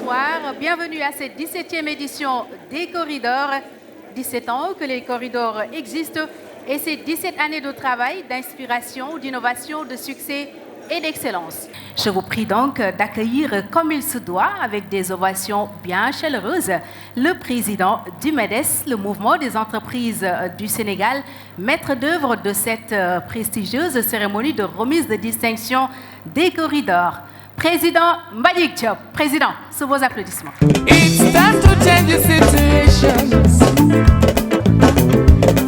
bonsoir. Bienvenue à cette 17e édition des Corridors. 17 ans que les corridors existent et c'est 17 années de travail, d'inspiration, d'innovation, de succès et d'excellence. Je vous prie donc d'accueillir comme il se doit, avec des ovations bien chaleureuses, le président du MEDES, le mouvement des entreprises du Sénégal, maître d'œuvre de cette prestigieuse cérémonie de remise de distinction des corridors. Président Mbagnick Diop, président, sous vos applaudissements. It's time to change the situations.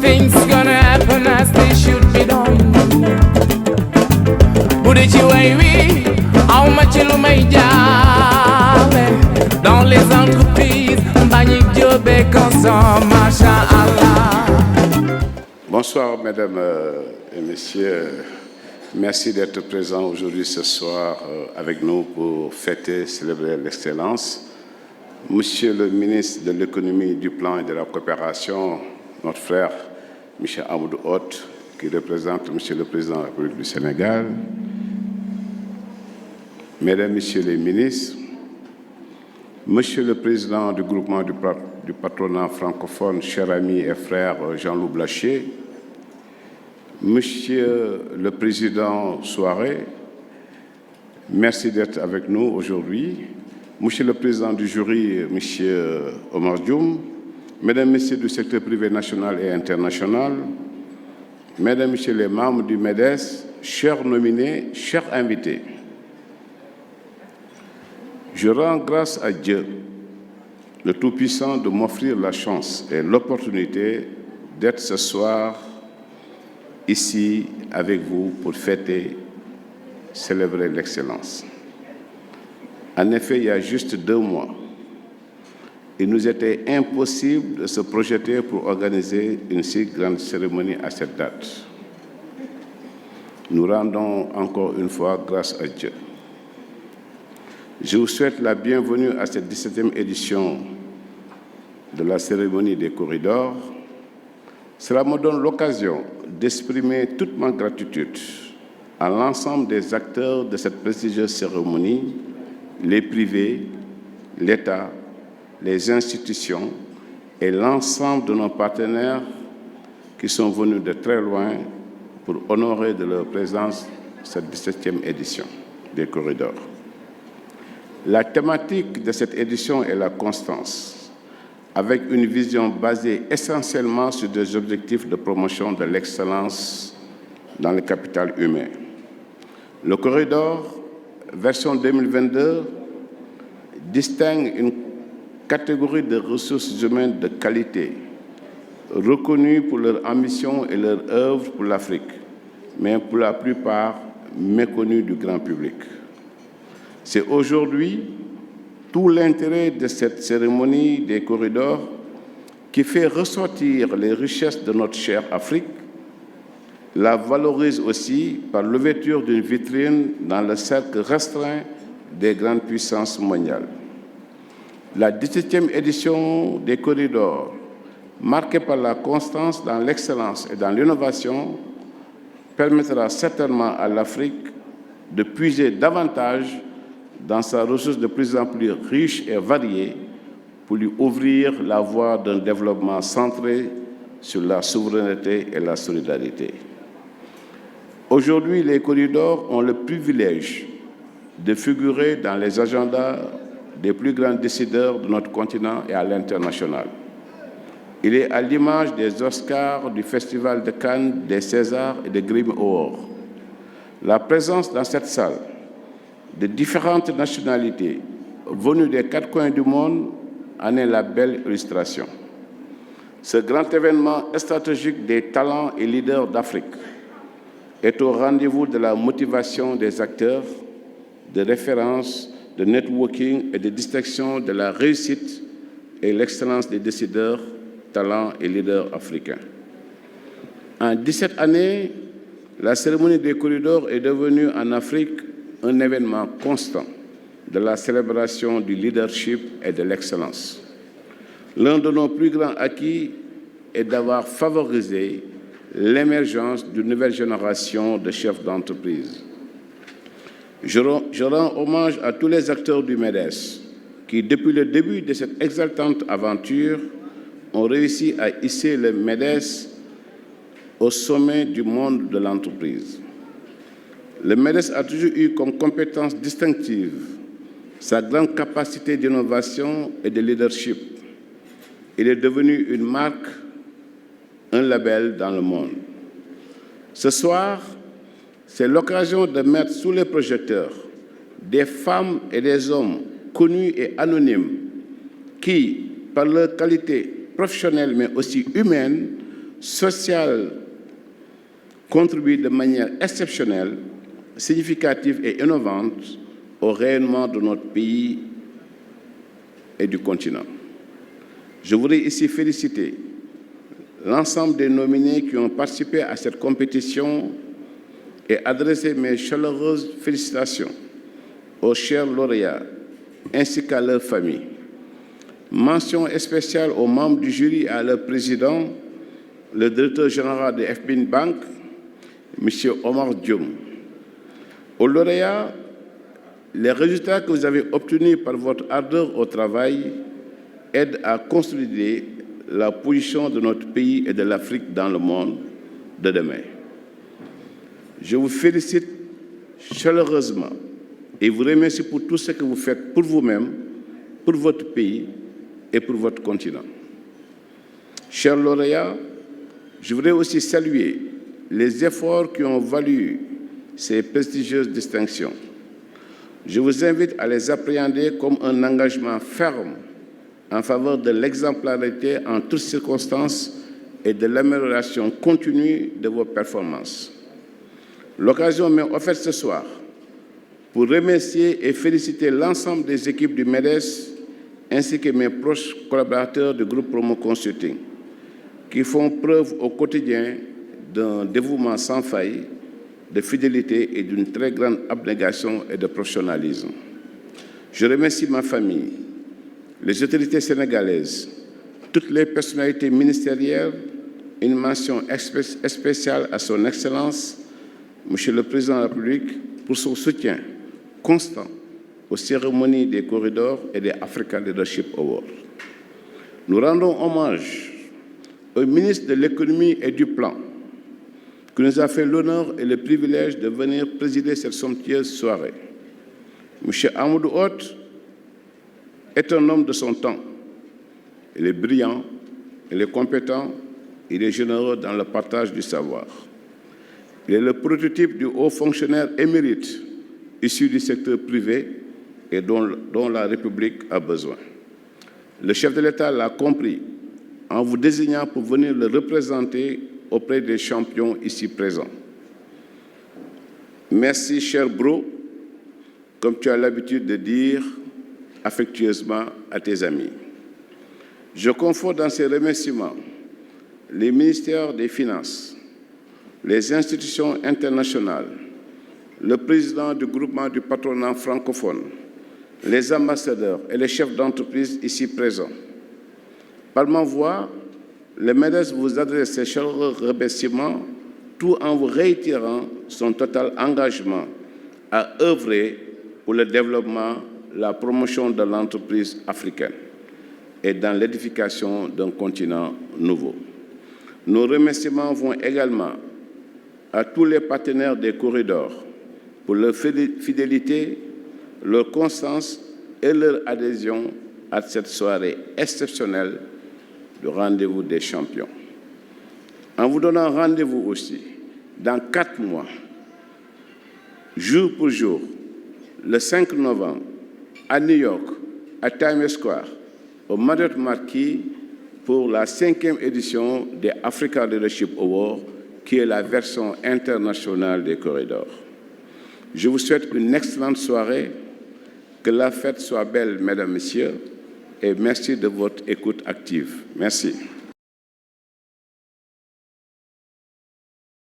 Things gonna happen as they should be done. Budichi waiwi, how much you may jave dans les entreprises. Mbagnick Diop est constant, Masha'Allah. Bonsoir, mesdames et messieurs. Merci d'être présents aujourd'hui ce soir avec nous pour fêter, célébrer l'excellence. Monsieur le ministre de l'économie, du plan et de la coopération, notre frère Michel Amadou Hott, qui représente Monsieur le Président de la République du Sénégal, Mesdames, Messieurs les ministres, Monsieur le Président du groupement du patronat francophone, cher ami et frère Jean-Loup Blachier, Monsieur le Président Souaré, merci d'être avec nous aujourd'hui. Monsieur le Président du jury, Monsieur Omar Dioum, Mesdames, Messieurs du secteur privé national et international, Mesdames, Messieurs les membres du MEDES, chers nominés, chers invités, je rends grâce à Dieu, le Tout-Puissant, de m'offrir la chance et l'opportunité d'être ce soir ici avec vous pour fêter, célébrer l'excellence. En effet, il y a juste 2 mois, il nous était impossible de se projeter pour organiser une si grande cérémonie à cette date. Nous rendons encore une fois grâce à Dieu. Je vous souhaite la bienvenue à cette 17e édition de la cérémonie des corridors. Cela me donne l'occasion d'exprimer toute ma gratitude à l'ensemble des acteurs de cette prestigieuse cérémonie, les privés, l'État, les institutions et l'ensemble de nos partenaires qui sont venus de très loin pour honorer de leur présence cette 17e édition des corridors. La thématique de cette édition est la constance, avec une vision basée essentiellement sur des objectifs de promotion de l'excellence dans le capital humain. Le corridor, version 2022, distingue une catégorie de ressources humaines de qualité, reconnues pour leur ambition et leur œuvre pour l'Afrique, mais pour la plupart méconnues du grand public. C'est aujourd'hui tout l'intérêt de cette cérémonie des corridors qui fait ressortir les richesses de notre chère Afrique, la valorise aussi par l'ouverture d'une vitrine dans le cercle restreint des grandes puissances mondiales. La 17e édition des corridors, marquée par la constance dans l'excellence et dans l'innovation, permettra certainement à l'Afrique de puiser davantage dans sa ressource de plus en plus riche et variée pour lui ouvrir la voie d'un développement centré sur la souveraineté et la solidarité. Aujourd'hui, les corridors ont le privilège de figurer dans les agendas des plus grands décideurs de notre continent et à l'international. Il est à l'image des Oscars, du Festival de Cannes, des Césars et des Grammy Awards. La présence dans cette salle de différentes nationalités venues des 4 coins du monde en est la belle illustration. Ce grand événement stratégique des talents et leaders d'Afrique est au rendez-vous de la motivation des acteurs, de référence, de networking et de distinction de la réussite et l'excellence des décideurs, talents et leaders africains. En 17 années, la cérémonie des corridors est devenue en Afrique un événement constant de la célébration du leadership et de l'excellence. L'un de nos plus grands acquis est d'avoir favorisé l'émergence d'une nouvelle génération de chefs d'entreprise. Je rends hommage à tous les acteurs du MEDES qui, depuis le début de cette exaltante aventure, ont réussi à hisser le MEDES au sommet du monde de l'entreprise. Le MEDES a toujours eu comme compétence distinctive sa grande capacité d'innovation et de leadership. Il est devenu une marque, un label dans le monde. Ce soir, c'est l'occasion de mettre sous les projecteurs des femmes et des hommes connus et anonymes qui, par leur qualité professionnelle mais aussi humaine, sociale, contribuent de manière exceptionnelle, significative et innovante au rayonnement de notre pays et du continent. Je voudrais ici féliciter l'ensemble des nominés qui ont participé à cette compétition et adresser mes chaleureuses félicitations aux chers lauréats ainsi qu'à leurs familles. Mention spéciale aux membres du jury et à leur président, le directeur général de FBN Bank, M. Omar Dioum. Aux lauréats, les résultats que vous avez obtenus par votre ardeur au travail aident à consolider la position de notre pays et de l'Afrique dans le monde de demain. Je vous félicite chaleureusement et vous remercie pour tout ce que vous faites pour vous-même, pour votre pays et pour votre continent. Chers lauréats, je voudrais aussi saluer les efforts qui ont valu ces prestigieuses distinctions. Je vous invite à les appréhender comme un engagement ferme en faveur de l'exemplarité en toutes circonstances et de l'amélioration continue de vos performances. L'occasion m'est offerte ce soir pour remercier et féliciter l'ensemble des équipes du MEDES ainsi que mes proches collaborateurs du groupe Promo Consulting qui font preuve au quotidien d'un dévouement sans faille, de fidélité et d'une très grande abnégation et de professionnalisme. Je remercie ma famille, les autorités sénégalaises, toutes les personnalités ministérielles, une mention spéciale à son Excellence, Monsieur le Président de la République, pour son soutien constant aux cérémonies des corridors et des Africa Leadership Awards. Nous rendons hommage au ministre de l'Économie et du Plan, qui nous a fait l'honneur et le privilège de venir présider cette somptueuse soirée. M. Amadou Hott est un homme de son temps. Il est brillant, il est compétent, il est généreux dans le partage du savoir. Il est le prototype du haut fonctionnaire émérite issu du secteur privé et dont la République a besoin. Le chef de l'État l'a compris en vous désignant pour venir le représenter auprès des champions ici présents. Merci, cher bro, comme tu as l'habitude de dire affectueusement à tes amis. Je confonds dans ces remerciements les ministères des Finances, les institutions internationales, le président du groupement du patronat francophone, les ambassadeurs et les chefs d'entreprise ici présents. Par ma voix, le MEDES vous adresse ses chaleureux remerciements tout en vous réitérant son total engagement à œuvrer pour le développement, la promotion de l'entreprise africaine et dans l'édification d'un continent nouveau. Nos remerciements vont également à tous les partenaires des corridors pour leur fidélité, leur constance et leur adhésion à cette soirée exceptionnelle du rendez-vous des champions. En vous donnant rendez-vous aussi dans 4 mois, jour pour jour, le 5 novembre, à New York, à Times Square, au Marriott Marquis, pour la 5e édition des Africa Leadership Awards, qui est la version internationale des corridors. Je vous souhaite une excellente soirée, que la fête soit belle, mesdames, messieurs, et merci de votre écoute active. Merci.